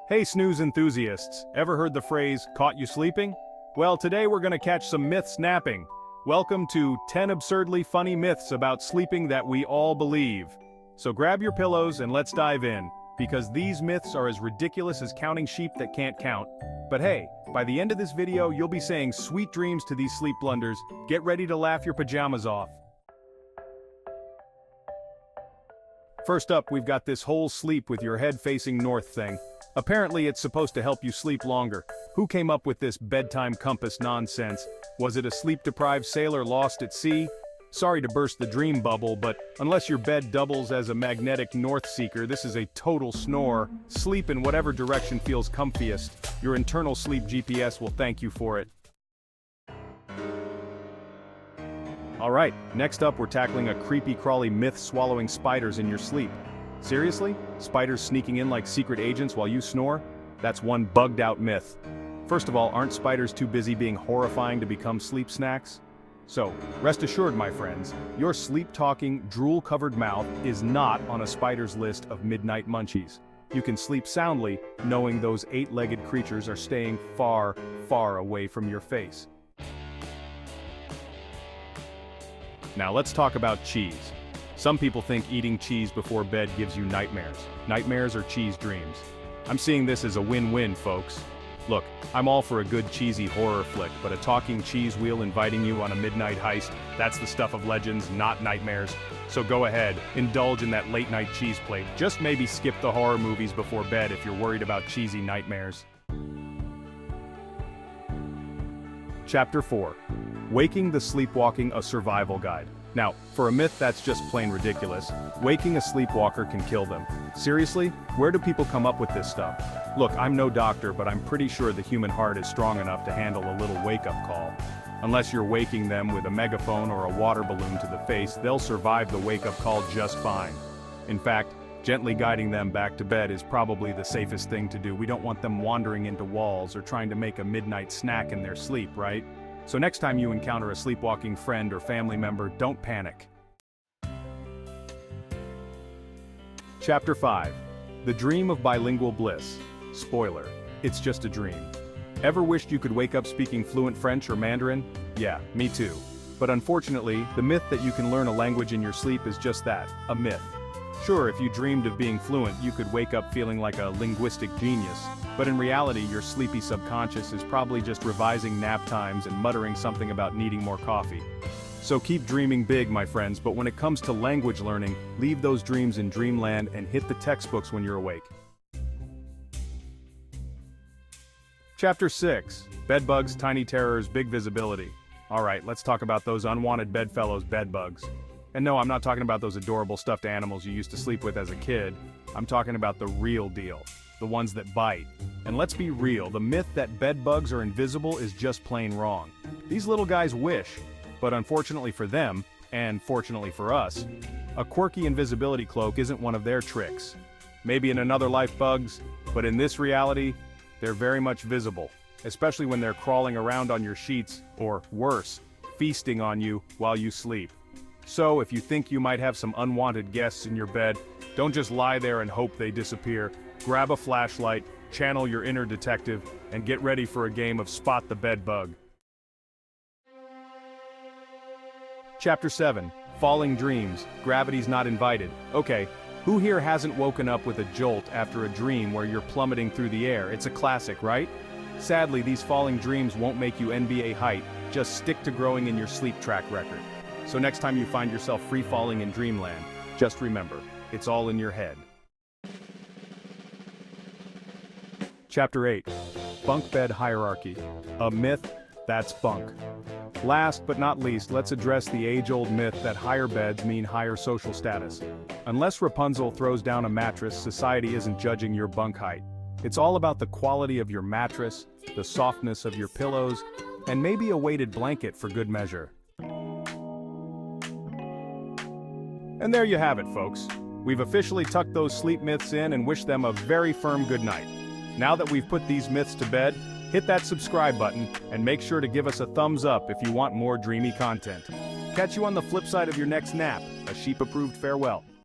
Hey snooze enthusiasts, ever heard the phrase, caught you sleeping? Well, today we're gonna catch some myths napping. Welcome to 10 absurdly funny myths about sleeping that we all believe. So grab your pillows and let's dive in, because these myths are as ridiculous as counting sheep that can't count. But hey, by the end of this video you'll be saying sweet dreams to these sleep blunders. Get ready to laugh your pajamas off. First up, we've got this whole sleep with your head facing north thing. Apparently it's supposed to help you sleep longer. Who came up with this bedtime compass nonsense? Was it a sleep-deprived sailor lost at sea? Sorry to burst the dream bubble, but unless your bed doubles as a magnetic north seeker, this is a total snore. Sleep in whatever direction feels comfiest. Your internal sleep GPS will thank you for it. Alright, next up we're tackling a creepy crawly myth swallowing spiders in your sleep. Seriously? Spiders sneaking in like secret agents while you snore? That's one bugged out myth. First of all, aren't spiders too busy being horrifying to become sleep snacks? So, rest assured my friends, your sleep-talking, drool-covered mouth is not on a spider's list of midnight munchies. You can sleep soundly, knowing those eight-legged creatures are staying far, far away from your face. Now let's talk about cheese. Some people think eating cheese before bed gives you nightmares. Nightmares or cheese dreams. I'm seeing this as a win-win, folks. Look, I'm all for a good cheesy horror flick, but a talking cheese wheel inviting you on a midnight heist, that's the stuff of legends, not nightmares. So go ahead, indulge in that late-night cheese plate. Just maybe skip the horror movies before bed if you're worried about cheesy nightmares. Chapter 4. Waking the Sleepwalking, a Survival Guide. Now, for a myth that's just plain ridiculous, waking a sleepwalker can kill them. Seriously? Where do people come up with this stuff? Look, I'm no doctor, but I'm pretty sure the human heart is strong enough to handle a little wake-up call. Unless you're waking them with a megaphone or a water balloon to the face, they'll survive the wake-up call just fine. In fact, gently guiding them back to bed is probably the safest thing to do. We don't want them wandering into walls or trying to make a midnight snack in their sleep, right? So next time you encounter a sleepwalking friend or family member, don't panic. Chapter 5. The Dream of Bilingual Bliss. Spoiler, it's just a dream. Ever wished you could wake up speaking fluent French or Mandarin? Yeah, me too. But unfortunately, the myth that you can learn a language in your sleep is just that, a myth. Sure, if you dreamed of being fluent, you could wake up feeling like a linguistic genius. But in reality, your sleepy subconscious is probably just revising nap times and muttering something about needing more coffee. So keep dreaming big, my friends, but when it comes to language learning, leave those dreams in dreamland and hit the textbooks when you're awake. Chapter 6. Bedbugs, Tiny Terrors, Big Visibility. Alright, let's talk about those unwanted bedfellows, bedbugs. And no, I'm not talking about those adorable stuffed animals you used to sleep with as a kid. I'm talking about the real deal. The ones that bite. And let's be real, the myth that bedbugs are invisible is just plain wrong. These little guys wish, but unfortunately for them, and fortunately for us, a quirky invisibility cloak isn't one of their tricks. Maybe in another life, bugs, but in this reality, they're very much visible, especially when they're crawling around on your sheets, or worse, feasting on you while you sleep. So if you think you might have some unwanted guests in your bed, don't just lie there and hope they disappear. Grab a flashlight, channel your inner detective, and get ready for a game of Spot the Bedbug. Chapter 7. Falling Dreams, Gravity's Not Invited. Okay, who here hasn't woken up with a jolt after a dream where you're plummeting through the air? It's a classic, right? Sadly, these falling dreams won't make you NBA height, just stick to growing in your sleep track record. So next time you find yourself free-falling in dreamland, just remember, it's all in your head. Chapter 8. Bunk Bed Hierarchy. A myth that's bunk. Last but not least, let's address the age-old myth that higher beds mean higher social status. Unless Rapunzel throws down a mattress, society isn't judging your bunk height. It's all about the quality of your mattress, the softness of your pillows, and maybe a weighted blanket for good measure. And there you have it, folks. We've officially tucked those sleep myths in and wish them a very firm good night. Now that we've put these myths to bed, hit that subscribe button and make sure to give us a thumbs up if you want more dreamy content. Catch you on the flip side of your next nap, a sheep-approved farewell.